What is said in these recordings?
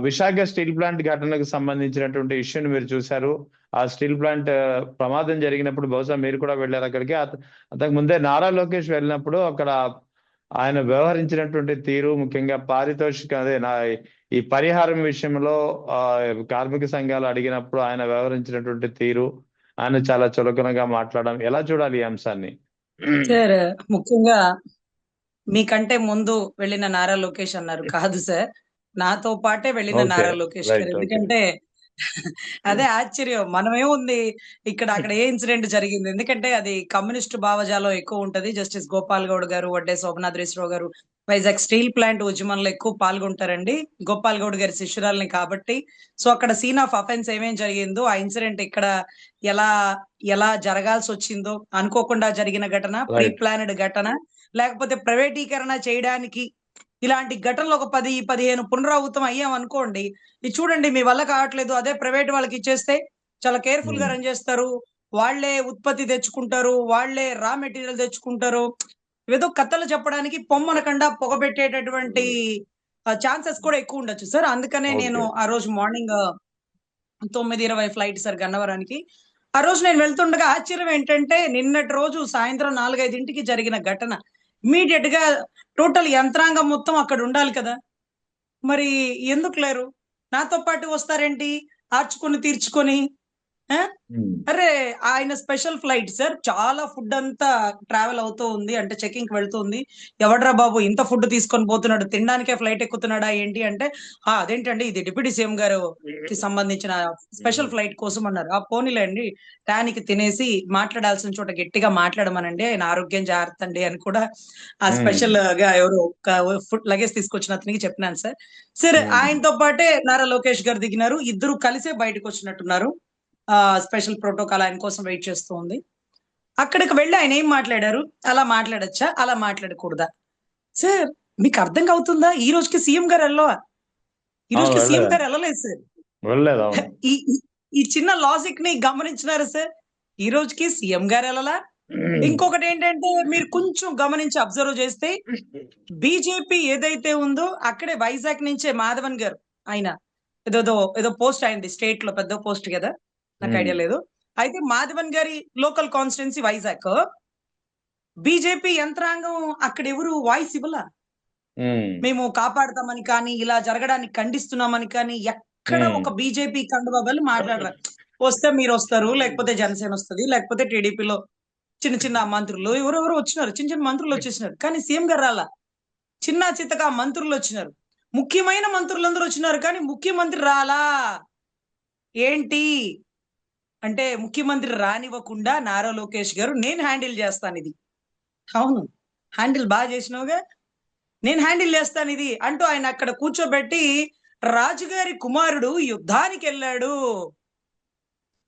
Visakha steel plant ఘటనకు సంబంధించినటువంటి ఇష్యూని మీరు చూశారు. ఆ స్టీల్ ప్లాంట్ ప్రమాదం జరిగినప్పుడు బహుశా మీరు కూడా వెళ్ళారు అక్కడికి. అంతకు ముందే నారా లోకేష్ వెళ్ళినప్పుడు అక్కడ ఆయన వ్యవహరించినటువంటి తీరు, ముఖ్యంగా పారితోషిక అదే ఈ పరిహారం విషయంలో కార్మిక సంఘాలు అడిగినప్పుడు ఆయన వ్యవహరించినటువంటి తీరు, ఆయన చాలా చులకనగా మాట్లాడడం, ఎలా చూడాలి ఈ అంశాన్ని? సార్, ముఖ్యంగా మీకంటే ముందు వెళ్ళిన నారా లోకేష్ అన్నారు. కాదు సార్, నాతో పాటే వెళ్ళిన ఓకే, నారా లోకేష్ గారు. Right, okay. ఎందుకంటే అదే ఆశ్చర్యం. మనమేముంది ఇక్కడ, అక్కడ ఏ ఇన్సిడెంట్ జరిగింది? ఎందుకంటే అది కమ్యూనిస్ట్ భావజాలం ఎక్కువ ఉంటది. జస్టిస్ గోపాల్ గౌడ్ గారు, వడ్డే శోభనాద్రేశ్వరరావు గారు వైజాగ్ స్టీల్ ప్లాంట్ ఉద్యమంలో ఎక్కువ పాల్గొంటారండి. గోపాల్ గౌడ్ గారి శిష్యురాలని కాబట్టి. సో అక్కడ సీన్ ఆఫ్ అఫెన్స్ ఏమేం జరిగిందో, ఆ ఇన్సిడెంట్ ఇక్కడ ఎలా ఎలా జరగాల్సి వచ్చిందో, అనుకోకుండా జరిగిన ఘటన, ప్రీ రైట్. ప్లానెడ్ ఘటన, లేకపోతే ప్రైవేటీకరణ చేయడానికి ఇలాంటి ఘటనలు ఒక 10-15 పునరావృతం అయ్యాం అనుకోండి. ఇది చూడండి, మీ వల్ల కావట్లేదు, అదే ప్రైవేట్ వాళ్ళకి ఇచ్చేస్తే చాలా కేర్ఫుల్ గా రన్ చేస్తారు. వాళ్లే ఉత్పత్తి తెచ్చుకుంటారు, వాళ్లే రా మెటీరియల్ తెచ్చుకుంటారు. ఏదో కథలు చెప్పడానికి పొమ్మనకుండా పొగబెట్టేటటువంటి ఛాన్సెస్ కూడా ఎక్కువ ఉండొచ్చు సార్. అందుకనే నేను ఓకే. ఆ రోజు మార్నింగ్ 9:20 ఫ్లైట్ సార్ గన్నవరానికి. ఆ రోజు నేను వెళ్తుండగా ఆశ్చర్యం ఏంటంటే, నిన్నటి రోజు సాయంత్రం 4-5ంటికి జరిగిన ఘటన. ఇమీడియట్ గా టోటల్ యంత్రాంగం మొత్తం అక్కడ ఉండాలి కదా, మరి ఎందుకు లేరు? నాతో పాటు వస్తారేంటి ఆర్చుకొని తీర్చుకొని? ఆ? అరే, ఆయన స్పెషల్ ఫ్లైట్ సార్. చాలా ఫుడ్ అంతా ట్రావెల్ అవుతూ ఉంది, అంటే చెకింగ్ కి వెళ్తుంది. ఎవడ్రా బాబు ఇంత ఫుడ్ తీసుకొని పోతున్నాడు, తినడానికే ఫ్లైట్ ఎక్కుతున్నాడా ఏంటి అంటే, అదేంటండి ఇది డిప్యూటీ సీఎం గారు కి సంబంధించిన స్పెషల్ ఫ్లైట్ కోసం అన్నారు. పోనీలేండి, టానికి తినేసి మాట్లాడాల్సిన చోట గట్టిగా మాట్లాడమనండి, ఆయన ఆరోగ్యం జాగ్రత్త అండి అని కూడా ఆ స్పెషల్ గా ఎవరు ఫుడ్ లగేజ్ తీసుకొచ్చిన అతనికి చెప్పినాను సార్. సరే, ఆయనతో పాటే నారా లోకేష్ గారు దిగినారు. ఇద్దరు కలిసే బయటకు వచ్చినట్టున్నారు. స్పెషల్ ప్రోటోకాల్ ఆయన కోసం వెయిట్ చేస్తూ ఉంది. అక్కడికి వెళ్ళి ఆయన ఏం మాట్లాడారు? అలా మాట్లాడొచ్చా, అలా మాట్లాడకూడదా? సార్, మీకు అర్థం అవుతుందా? ఈ రోజుకి సీఎం గారు వెళ్ళవా? ఈ రోజుకి సీఎం గారు వెళ్ళలేదు సార్. ఈ ఈ చిన్న లాజిక్ ని గమనించినారు సార్? ఈ రోజుకి సీఎం గారు వెళ్ళలా. ఇంకొకటి ఏంటంటే, మీరు కొంచెం గమనించి అబ్జర్వ్ చేస్తే, బీజేపీ ఏదైతే ఉందో అక్కడే వైజాగ్ నుంచే మాధవన్ గారు, ఆయన ఏదో ఏదో పోస్ట్ అయింది స్టేట్ లో, పెద్ద పోస్ట్ కదా, నాకు ఐడియా లేదు. అయితే మాధవన్ గారి లోకల్ కాన్స్టిట్యున్సీ వైజాగ్, బీజేపీ యంత్రాంగం అక్కడ ఎవరు వాయిస్ ఇవ్వలా. మేము కాపాడతామని కానీ, ఇలా జరగడానికి ఖండిస్తున్నామని కానీ ఎక్కడ ఒక బీజేపీ కండువా మాట్లాడరా. వస్తే మీరు వస్తారు, లేకపోతే జనసేన వస్తుంది, లేకపోతే టీడీపీలో చిన్న చిన్న మంత్రులు ఎవరెవరు వచ్చినారు, చిన్న చిన్న మంత్రులు వచ్చేసినారు. కానీ సీఎం గారు రాలా. చిన్న చిత్తగా మంత్రులు వచ్చినారు, ముఖ్యమైన మంత్రులందరూ వచ్చినారు, కానీ ముఖ్యమంత్రి రాలా. ఏంటి అంటే, ముఖ్యమంత్రి రానివ్వకుండా నారా లోకేష్ గారు, నేను హ్యాండిల్ చేస్తాను ఇది. అవును, హ్యాండిల్ బాగా చేసినావుగా, నేను హ్యాండిల్ చేస్తాను ఇది అంటూ ఆయన అక్కడ కూర్చోబెట్టి, రాజుగారి కుమారుడు యుద్ధానికి వెళ్ళాడు,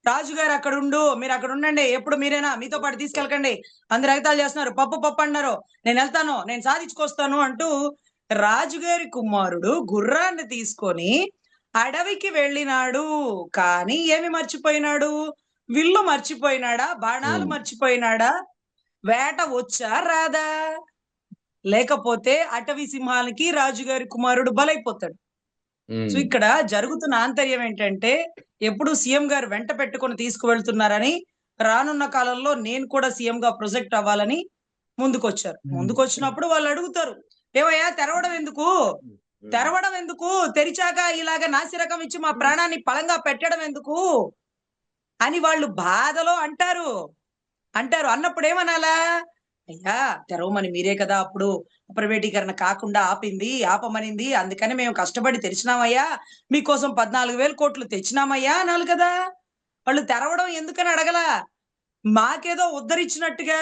రాజుగారు అక్కడ ఉండు, మీరు అక్కడ ఉండండి, ఎప్పుడు మీరేనా, మీతో పాటు తీసుకెళ్ళకండి, అందరు ఎగతాలు చేస్తున్నారు, పప్పు పప్పు అన్నారు, నేను వెళ్తాను, నేను సాధించుకొస్తాను అంటూ రాజుగారి కుమారుడు గుర్రాన్ని తీసుకొని అడవికి వెళ్ళినాడు. కానీ ఏమి మర్చిపోయినాడు? విల్లు మర్చిపోయినాడా? బాణాలు మర్చిపోయినాడా? వేట వచ్చా రాదా? లేకపోతే అటవీ సింహాలకి రాజుగారి కుమారుడు బలైపోతాడు. సో ఇక్కడ జరుగుతున్న ఆంతర్యం ఏంటంటే, ఎప్పుడు సీఎం గారు వెంట పెట్టుకొని తీసుకువెళ్తున్నారని, రానున్న కాలంలో నేను కూడా సీఎం గా ప్రొజెక్ట్ అవ్వాలని ముందుకొచ్చారు. ముందుకొచ్చినప్పుడు వాళ్ళు అడుగుతారు, ఏవయ్యా తెరవడం ఎందుకు, తెరవడం ఎందుకు, తెరిచాక ఇలాగ నాసిరకం ఇచ్చి మా ప్రాణాన్ని పలంగా పెట్టడం ఎందుకు అని వాళ్ళు బాధలో అంటారు. అన్నప్పుడు ఏమనాలా? అయ్యా, తెరవమని మీరే కదా అప్పుడు ప్రైవేటీకరణ కాకుండా ఆపమనింది, అందుకని మేము కష్టపడి తెరిచినామయ్యా, మీకోసం 14,000 కోట్లు తెచ్చినామయ్యా అనాలి కదా. వాళ్ళు తెరవడం ఎందుకని అడగలా. మాకేదో ఉద్ధరించినట్టుగా,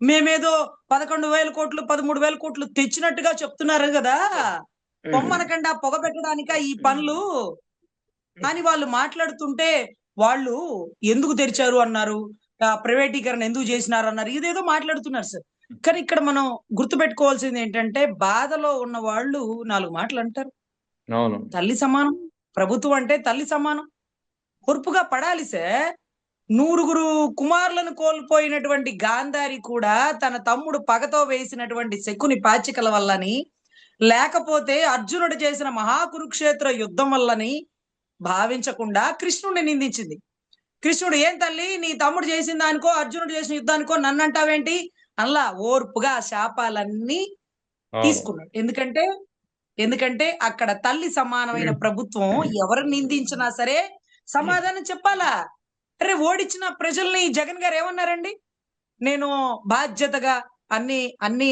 మేమేదో 11,000 కోట్లు 13,000 కోట్లు తెచ్చినట్టుగా చెప్తున్నారు కదా, పొమ్మనకుండా పొగ పెట్టడానిక ఈ పనులు అని వాళ్ళు మాట్లాడుతుంటే, వాళ్ళు ఎందుకు తెరిచారు అన్నారు, ప్రైవేటీకరణ ఎందుకు చేసినారు అన్నారు, ఇదేదో మాట్లాడుతున్నారు సార్. కానీ ఇక్కడ మనం గుర్తుపెట్టుకోవాల్సింది ఏంటంటే, బాధలో ఉన్న వాళ్ళు 4 మాటలు అంటారు. తల్లి సమానం, ప్రభుత్వం అంటే తల్లి సమానం, పొరుపుగా పడాలి సార్. 100 కుమారులను కోల్పోయినటువంటి గాంధారి కూడా తన తమ్ముడు పగతో వేసినటువంటి శకుని పాచికల వల్లని లేకపోతే అర్జునుడు చేసిన మహాకురుక్షేత్ర యుద్ధం వల్లని భావించకుండా కృష్ణుడిని నిందించింది. కృష్ణుడు, ఏం తల్లి నీ తమ్ముడు చేసిన దానికో అర్జునుడు చేసిన యుద్ధానికో నన్ను అంటావేంటి? అలా ఓర్పుగా శాపాలన్నీ తీసుకున్నాడు. ఎందుకంటే అక్కడ తల్లి సమానమైన ప్రభుత్వం ఎవరు నిందించినా సరే సమాధానం చెప్పాలా? అరే, ఓడించిన ప్రజల్ని జగన్ గారు ఏమన్నారండి? నేను బాధ్యతగా అన్ని అన్ని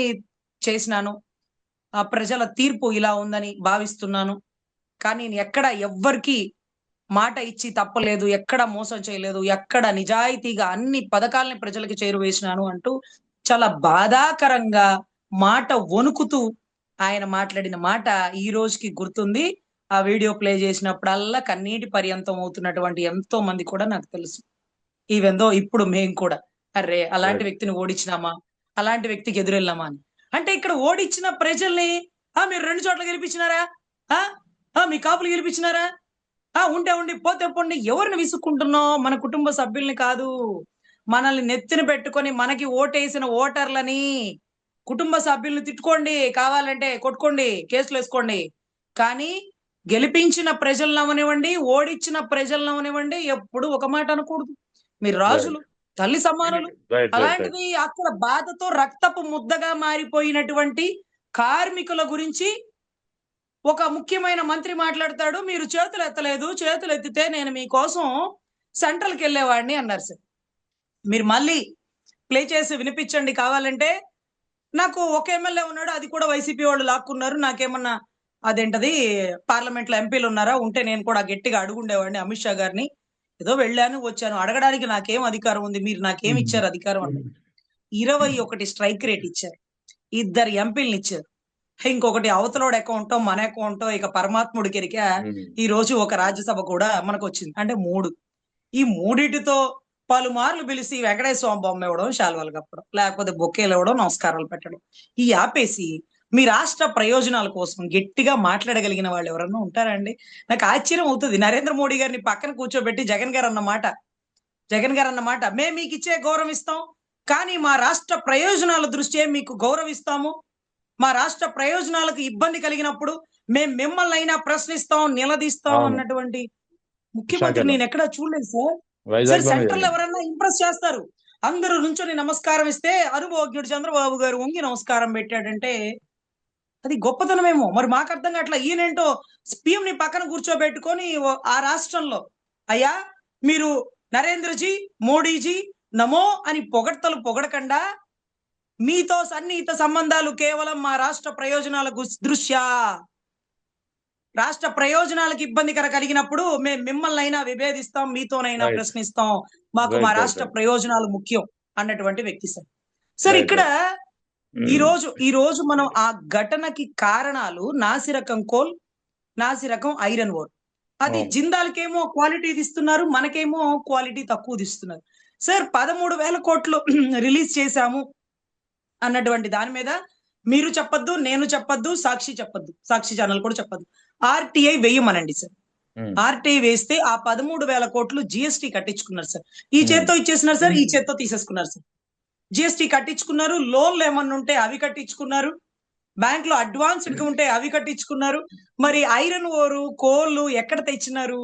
చేసినాను, ఆ ప్రజల తీర్పు ఇలా ఉందని భావిస్తున్నాను, కానీ నేను ఎక్కడ ఎవ్వరికి మాట ఇచ్చి తప్పలేదు, ఎక్కడ మోసం చేయలేదు, ఎక్కడ నిజాయితీగా అన్ని పథకాలని ప్రజలకు చేరువేసినాను అంటూ చాలా బాధాకరంగా మాట వణుకుతూ ఆయన మాట్లాడిన మాట ఈ రోజుకి గుర్తుంది. ఆ వీడియో ప్లే చేసినప్పుడల్లా కన్నీటి పర్యంతం అవుతున్నటువంటి ఎంతో మంది కూడా నాకు తెలుసు. ఈవెందో ఇప్పుడు మేము కూడా అర్రే అలాంటి వ్యక్తిని ఓడించినామా, అలాంటి వ్యక్తికి ఎదురెళ్ళామా అని. అంటే ఇక్కడ ఓడించిన ప్రజల్ని మీరు 2 చోట్ల గెలిపించినారా, మీ కాపులు గెలిపించినారా, ఉంటే ఉండి పోతే పోండి, ఎవరిని విసుక్కుంటున్నాం? మన కుటుంబ సభ్యుల్ని కాదు, మనల్ని నెత్తిన పెట్టుకొని మనకి ఓటేసిన ఓటర్లని, కుటుంబ సభ్యుల్ని తిట్టుకోండి, కావాలంటే కొట్టుకోండి, కేసులు వేసుకోండి, కానీ గెలిపించిన ప్రజలను అవనివ్వండి, ఓడించిన ప్రజలను అవనివ్వండి, ఎప్పుడు ఒక మాట అనకూడదు. మీరు రాజులు, తల్లి సమానులు. అలాంటిది అక్కడ బాధతో రక్తపు ముద్దగా మారిపోయినటువంటి కార్మికుల గురించి ఒక ముఖ్యమైన మంత్రి మాట్లాడతాడు, మీరు చేతులు ఎత్తలేదు, చేతులు ఎత్తితే నేను మీకోసం సెంట్రల్కి వెళ్ళేవాడిని అన్నారు సార్. మీరు మళ్ళీ ప్లే చేసి వినిపించండి కావాలంటే. నాకు ఒక ఎమ్మెల్యే ఉన్నాడు, అది కూడా వైసీపీ వాళ్ళు లాక్కున్నారు. నాకేమన్నా అదేంటది పార్లమెంట్ లో ఎంపీలు ఉన్నారా? ఉంటే నేను కూడా గట్టిగా అడుగుండేవాడిని అమిత్ షా గారిని. ఏదో వెళ్ళాను వచ్చాను, అడగడానికి నాకేం అధికారం ఉంది, మీరు నాకేం ఇచ్చారు అధికారం అంటే 21 స్ట్రైక్ రేట్ ఇచ్చారు, 2 ఎంపీలను ఇచ్చారు, ఇంకొకటి అవతలోడు అకౌంటో మన అకౌంటో ఇక పరమాత్ముడికి ఎరిక ఈ రోజు ఒక రాజ్యసభ కూడా మనకు వచ్చింది. అంటే 3. ఈ మూడిటితో పలుమార్లు పిలిచి వెంకటేశ్వర బొమ్మ ఇవ్వడం, శాల్వాలు కప్పడం, లేకపోతే బొకేలు ఇవ్వడం, నమస్కారాలు పెట్టడం, ఈ ఆపేసి మీ రాష్ట్ర ప్రయోజనాల కోసం గట్టిగా మాట్లాడగలిగిన వాళ్ళు ఎవరన్నా ఉంటారండి? నాకు ఆశ్చర్యం అవుతుంది. నరేంద్ర మోడీ గారిని పక్కన కూర్చోబెట్టి జగన్ గారు అన్నమాట మేము మీకు ఇచ్చే గౌరవం ఇస్తాం, కానీ మా రాష్ట్ర ప్రయోజనాల దృష్ట్యా మీకు గౌరవిస్తాము, మా రాష్ట్ర ప్రయోజనాలకు ఇబ్బంది కలిగినప్పుడు మేము మిమ్మల్ని అయినా ప్రశ్నిస్తాం, నిలదీస్తాం అన్నటువంటి ముఖ్యమంత్రి నేను ఎక్కడా చూడలేదు సార్. సెంట్రల్ ఎవరన్నా ఇంప్రెస్ చేస్తారు, అందరూ నుంచొని నమస్కారం ఇస్తే అనుభవజ్ఞుడు చంద్రబాబు గారు వంగి నమస్కారం పెట్టాడంటే అది గొప్పతనమేమో. మరి మాకు అర్థం కావట్లా. ఈయనేంటో పిఎం ని పక్కన కూర్చోబెట్టుకొని ఆ రాష్ట్రంలో అయ్యా మీరు నరేంద్రజీ, మోడీజీ నమో అని పొగడకుండా మీతో సన్నిహిత సంబంధాలు కేవలం మా రాష్ట్ర ప్రయోజనాల దృష్ట్యా, రాష్ట్ర ప్రయోజనాలకు ఇబ్బందికర కలిగినప్పుడు మేము మిమ్మల్ని అయినా విభేదిస్తాం, మీతోనైనా ప్రశ్నిస్తాం, మాకు మా రాష్ట్ర ప్రయోజనాలు ముఖ్యం అన్నటువంటి వ్యక్తి సార్. ఇక్కడ ఈ రోజు మనం ఆ ఘటనకి కారణాలు నాసిరకం కోల్, నాసిరకం ఐరన్ ఓర్. అది జిందాల్కేమో క్వాలిటీ ఇస్తున్నారు, మనకేమో క్వాలిటీ తక్కువ ఇస్తున్నారు సార్. 13,000 కోట్లు రిలీజ్ చేశాము అన్నటువంటి దాని మీద మీరు చెప్పొద్దు, నేను చెప్పొద్దు, సాక్షి చెప్పొద్దు, సాక్షి ఛానల్ కూడా చెప్పొద్దు. RTI వేయమనండి sir. ఆర్టీఐ వేస్తే ఆ 13,000 కోట్లు జిఎస్టీ కట్టించుకున్నారు సార్. ఈ చేత్తో ఇచ్చేసినారు సార్, ఈ చేత్తో తీసేసుకున్నారు సార్. జిఎస్టీ కట్టించుకున్నారు, లోన్లు ఏమన్నా ఉంటే అవి కట్టించుకున్నారు, బ్యాంక్ లో అడ్వాన్స్ ఉంటే అవి కట్టించుకున్నారు. మరి ఐరన్ ఓరు, కోళ్ళు ఎక్కడ తెచ్చినారు?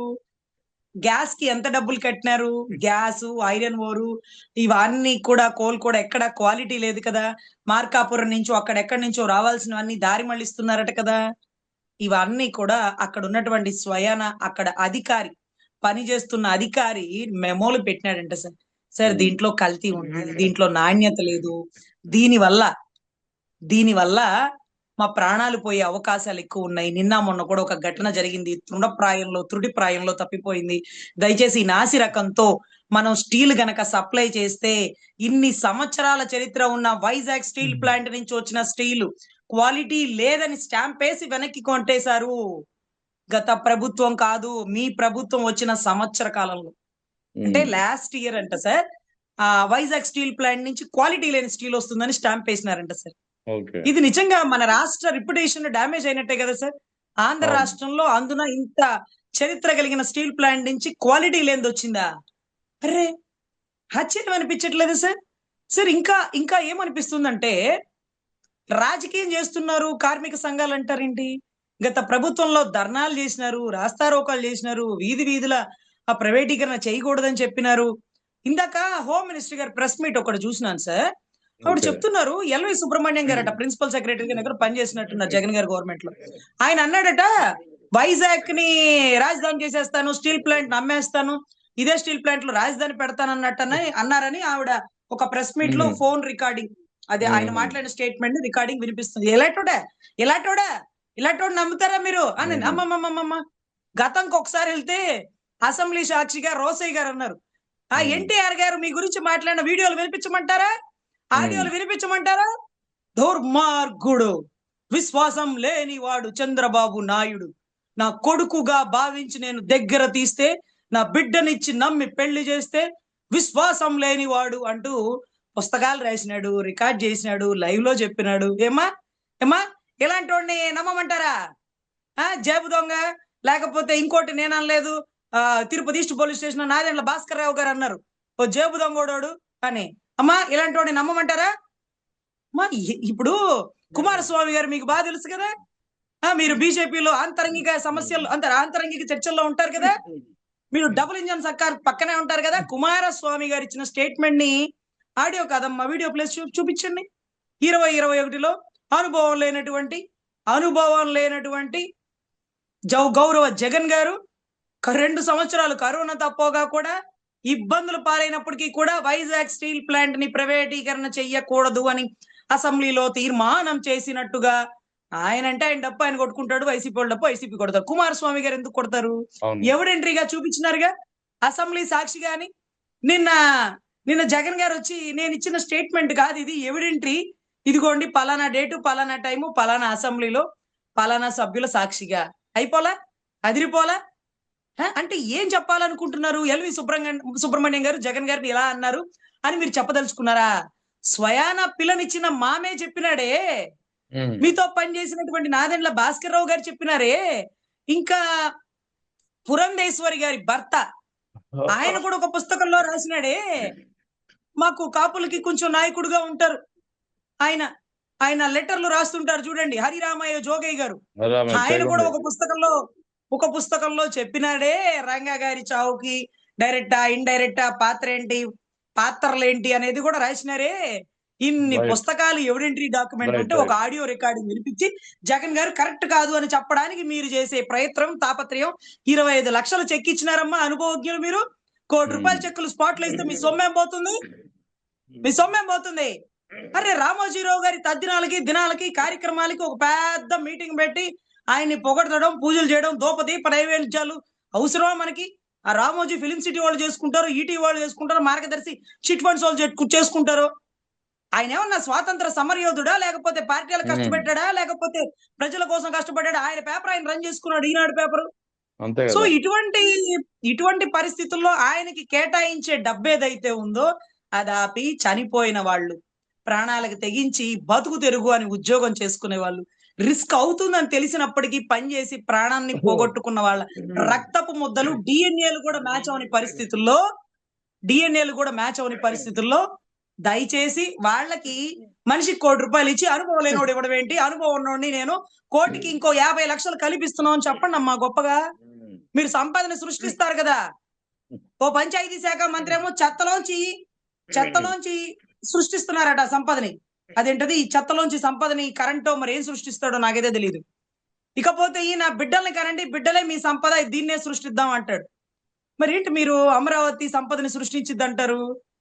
గ్యాస్ కి ఎంత డబ్బులు కట్టినారు? గ్యాస్, ఐరన్ ఓరు ఇవన్నీ కూడా, కోల్ కూడా ఎక్కడ క్వాలిటీ లేదు కదా. మార్కాపురం నుంచో అక్కడెక్కడి నుంచో రావాల్సినవన్నీ దారి మళ్ళిస్తున్నారట కదా. ఇవన్నీ కూడా అక్కడ ఉన్నటువంటి స్వయాన అక్కడ అధికారి, పనిచేస్తున్న అధికారి మెమోలు పెట్టినాడంట సార్. దీంట్లో కల్తీ ఉంది, దీంట్లో నాణ్యత లేదు, దీనివల్ల మా ప్రాణాలు పోయే అవకాశాలు ఎక్కువ ఉన్నాయి. నిన్న మొన్న కూడా ఒక ఘటన జరిగింది, త్రుటి ప్రాయంలో తప్పిపోయింది. దయచేసి నాసి రకంతో మనం స్టీల్ గనక సప్లై చేస్తే, ఇన్ని సంవత్సరాల చరిత్ర ఉన్న వైజాగ్ స్టీల్ ప్లాంట్ నుంచి వచ్చిన స్టీల్ క్వాలిటీ లేదని స్టాంప్ వేసి వెనక్కి కొంటేశారు. గత ప్రభుత్వం కాదు, మీ ప్రభుత్వం వచ్చిన సంవత్సర కాలంలో, అంటే లాస్ట్ ఇయర్ అంట సార్, వైజాగ్ స్టీల్ ప్లాంట్ నుంచి క్వాలిటీ లేని స్టీల్ వస్తుందని స్టాంప్ వేసినారంట సార్. ఇది నిజంగా మన రాష్ట్ర రిప్యుటేషన్ డ్యామేజ్ అయినట్టే కదా సార్. ఆంధ్ర రాష్ట్రంలో అందున ఇంత చరిత్ర కలిగిన స్టీల్ ప్లాంట్ నుంచి క్వాలిటీ లేనిది వచ్చిందా? అరే ఆశ్చర్యం అనిపించట్లేదు సార్. ఇంకా ఏమనిపిస్తుందంటే, రాజకీయం చేస్తున్నారు కార్మిక సంఘాలు అంటారేంటి? గత ప్రభుత్వంలో ధర్నాలు చేసినారు, రాస్తారోకాలు చేసినారు, వీధి వీధుల ఆ ప్రైవేటీకరణ చేయకూడదని చెప్పినారు. ఇందాక హోమ్ మినిస్టర్ గారి ప్రెస్ మీట్ ఒకటి చూసినాను సార్. ఆవిడ ఓకే. చెప్తున్నారు, ఎల్వి సుబ్రహ్మణ్యం గారట ప్రిన్సిపల్ సెక్రటరీ గారి దగ్గర పనిచేసినట్టున్నారు జగన్ గారి గవర్నమెంట్ లో. ఆయన అన్నాడట, వైజాగ్ ని రాజధాని చేసేస్తాను, స్టీల్ ప్లాంట్ అమ్మేస్తాను, ఇదే స్టీల్ ప్లాంట్ లో రాజధాని పెడతాను అన్నారని ఆవిడ ఒక ప్రెస్ మీట్ లో ఫోన్ రికార్డింగ్, అదే ఆయన మాట్లాడిన స్టేట్మెంట్ రికార్డింగ్ వినిపిస్తుంది. ఇలాంటోడు నమ్ముతారా మీరు అని. అమ్మమ్మమ్మమ్మ, గతంకి ఒకసారి వెళ్తే అసెంబ్లీ సాక్షిగా రోసయ్య గారు అన్నారు, ఆ ఎన్టీఆర్ గారు మీ గురించి మాట్లాడిన వీడియోలు వినిపించమంటారా, ఆడియోలు వినిపించమంటారా? దుర్మార్గుడు, విశ్వాసం లేనివాడు చంద్రబాబు నాయుడు, నా కొడుకుగా భావించి నేను దగ్గర తీస్తే, నా బిడ్డనిచ్చి నమ్మి పెళ్లి చేస్తే విశ్వాసం లేనివాడు అంటూ పుస్తకాలు రాసినాడు, రికార్డ్ చేసినాడు, లైవ్ లో చెప్పినాడు. ఏమా ఇలాంటి వాడిని నమ్మమంటారా? జేబు దొంగ, లేకపోతే ఇంకోటి నేను అనలేదు, Tirupati east police station Nadendla Bhaskar Rao garu అన్నారు ఓ జేబు దొంగోడోడు అని. అమ్మా ఇలాంటి వాడిని నమ్మమంటారా? ఇప్పుడు కుమారస్వామి గారు మీకు బాగా తెలుసు కదా, మీరు బీజేపీలో ఆంతరంగిక సమస్యలు ఆంతరంగిక చర్చల్లో ఉంటారు కదా, మీరు డబుల్ ఇంజన్ సర్కార్ పక్కనే ఉంటారు కదా. కుమారస్వామి గారు ఇచ్చిన స్టేట్మెంట్ ని ఆడియో కాదమ్మా వీడియో ప్లేస్ చూపించండి. 2021లో అనుభవం లేనటువంటి గౌరవ జగన్ గారు 2 సంవత్సరాలు కరోనా తప్పగా కూడా ఇబ్బందులు పాలైనప్పటికీ కూడా వైజాగ్ స్టీల్ ప్లాంట్ ని ప్రైవేటీకరణ చెయ్యకూడదు అని అసెంబ్లీలో తీర్మానం చేసినట్టుగా, ఆయన అంటే ఆయన డప్పు ఆయన కొట్టుకుంటాడు, వైసీపీ వాళ్ళు డప్పు వైసీపీ కొడతారు. కుమారస్వామి గారు ఎందుకు కొడతారు? ఎవిడెంట్రీగా చూపించినారుగా అసెంబ్లీ సాక్షిగా అని. నిన్న జగన్ గారు వచ్చి, నేను ఇచ్చిన స్టేట్మెంట్ కాదు ఇది, ఎవిడెంట్రీ ఇదిగోండి, పలానా డేటు, పలానా టైము, పలానా అసెంబ్లీలో పలానా సభ్యుల సాక్షిగా. అయిపోలా? అదిరిపోలా? అంటే ఏం చెప్పాలనుకుంటున్నారు? ఎల్వి సుబ్రహ్మణ్యం గారు జగన్ గారిని ఇలా అన్నారు అని మీరు చెప్పదలుచుకున్నారా? స్వయాన పిల్లనిచ్చిన మామే చెప్పినాడే, మీతో పనిచేసినటువంటి నాదెండ్ల భాస్కర్ రావు గారు చెప్పినారే, ఇంకా పురంధేశ్వరి గారి భర్త ఆయన కూడా ఒక పుస్తకంలో రాసినాడే, మాకు కాపులకి కొంచెం నాయకుడుగా ఉంటారు ఆయన లెటర్లు రాస్తుంటారు చూడండి, హరిరామయ్య జోగయ్య గారు. ఆయన కూడా ఒక పుస్తకంలో చెప్పినాడే, రంగా గారి చావుకి డైరెక్టా ఇండైరెక్టా పాత్రలేంటి అనేది కూడా రాసినారే. ఇన్ని పుస్తకాలు ఎవిడెంటరీ డాక్యుమెంట్ ఉంటే ఒక ఆడియో రికార్డింగ్ వినిపించి జగన్ గారు కరెక్ట్ కాదు అని చెప్పడానికి మీరు చేసే ప్రయత్నం, తాపత్రయం. 25 లక్షలు చెక్ ఇచ్చినారమ్మా అనుభవజ్ఞులు మీరు. ₹1 కోటి చెక్కులు స్పాట్ లో ఇస్తే మీ సొమ్మేం పోతుంది? అరే రామోజీరావు గారి తద్దినాలకి దినాలకి కార్యక్రమాలకి ఒక పెద్ద మీటింగ్ పెట్టి ఆయన్ని పొగడతడం, పూజలు చేయడం, దూపదీప నైవేద్యాలు అవసరమా మనకి? ఆ రామోజీ ఫిలిం సిటీ వాళ్ళు చేసుకుంటారు, ఈటీ వాళ్ళు చేసుకుంటారు, మార్గదర్శి చిట్ ఫండ్స్ వాళ్ళు చేసుకుంటారు. ఆయన ఏమన్నా స్వాతంత్ర సమరయోధుడా, లేకపోతే పార్టీలు కష్టపెట్టాడా, లేకపోతే ప్రజల కోసం కష్టపడ్డాడా? ఆయన పేపర్ ఆయన రన్ చేసుకున్నాడు, ఈనాడు పేపర్. సో ఇటువంటి పరిస్థితుల్లో ఆయనకి కేటాయించే డబ్బు ఏదైతే ఉందో అది ఆపి చనిపోయిన వాళ్ళు, ప్రాణాలకు తెగించి బతుకు తెరుగు అని ఉద్యోగం చేసుకునే వాళ్ళు, రిస్క్ అవుతుందని తెలిసినప్పటికీ పనిచేసి ప్రాణాన్ని పోగొట్టుకున్న వాళ్ళ రక్తపు ముద్దలు డిఎన్ఏలు కూడా మ్యాచ్ అవని పరిస్థితుల్లో దయచేసి వాళ్ళకి మనిషికి ₹1 ఇచ్చి అనుభవం లేనోడు ఇవ్వడం ఏంటి? అనుభవం ఉన్నోడిని నేను కోటికి ఇంకో 50 లక్షలు కల్పిస్తున్నాం అని చెప్పండి అమ్మా గొప్పగా. మీరు సంపదని సృష్టిస్తారు కదా. ఓ పంచాయతీ శాఖ మంత్రి ఏమో చెత్తలోంచి సృష్టిస్తున్నారట సంపదని. అదేంటది ఈ చెత్తలోంచి సంపదని, కరెంటో మరి ఏం సృష్టిస్తాడో నాకైతే తెలియదు. ఇకపోతే ఈ నా బిడ్డల్ని కనండి, బిడ్డలే మీ సంపద, దీన్నే సృష్టిద్దాం అంటాడు. మరి ఏంటి మీరు అమరావతి సంపదని సృష్టించిద్ది అంటారు?